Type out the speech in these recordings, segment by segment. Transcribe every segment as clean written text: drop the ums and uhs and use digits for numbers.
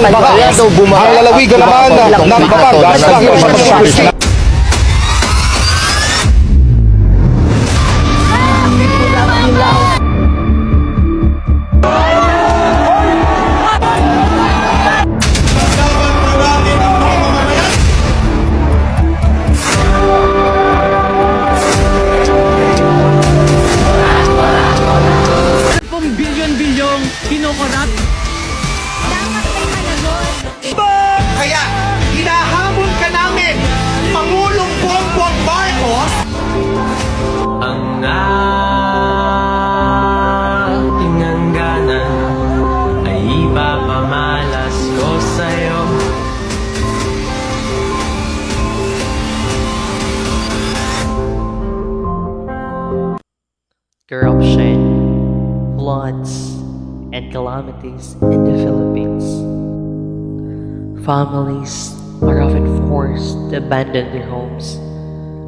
ng baha. Ang lalawigan naman ng Batangas ng Batangas. Bilyon-bilyong kinokorap. Dapat may managot. Kaya hinahamon ka namin, Pangulong Bongbong Marcos. Ang aking hangganan ay ipapamalas ko sa'yo. Corruption, floods, and calamities in the Philippines. Families are often forced to abandon their homes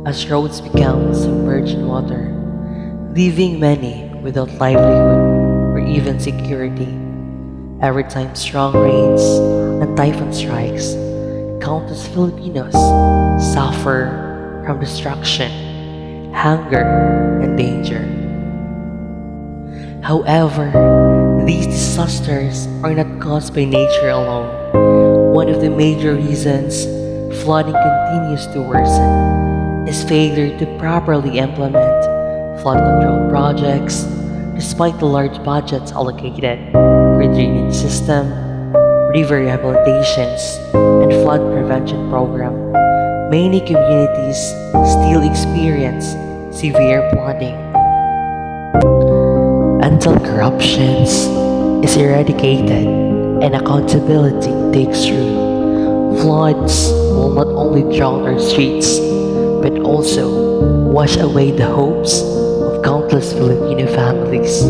as roads become submerged in water, leaving many without livelihood or even security. Every time strong rains and typhoon strikes, countless Filipinos suffer from destruction, hunger, and danger. However, these disasters are not caused by nature alone. One of the major reasons flooding continues to worsen is failure to properly implement flood control projects despite the large budgets allocated for drainage system, river rehabilitations, and flood prevention program. Many communities still experience severe flooding. Until corruption is eradicated and accountability takes root, floods will not only drown our streets, but also wash away the hopes of countless Filipino families.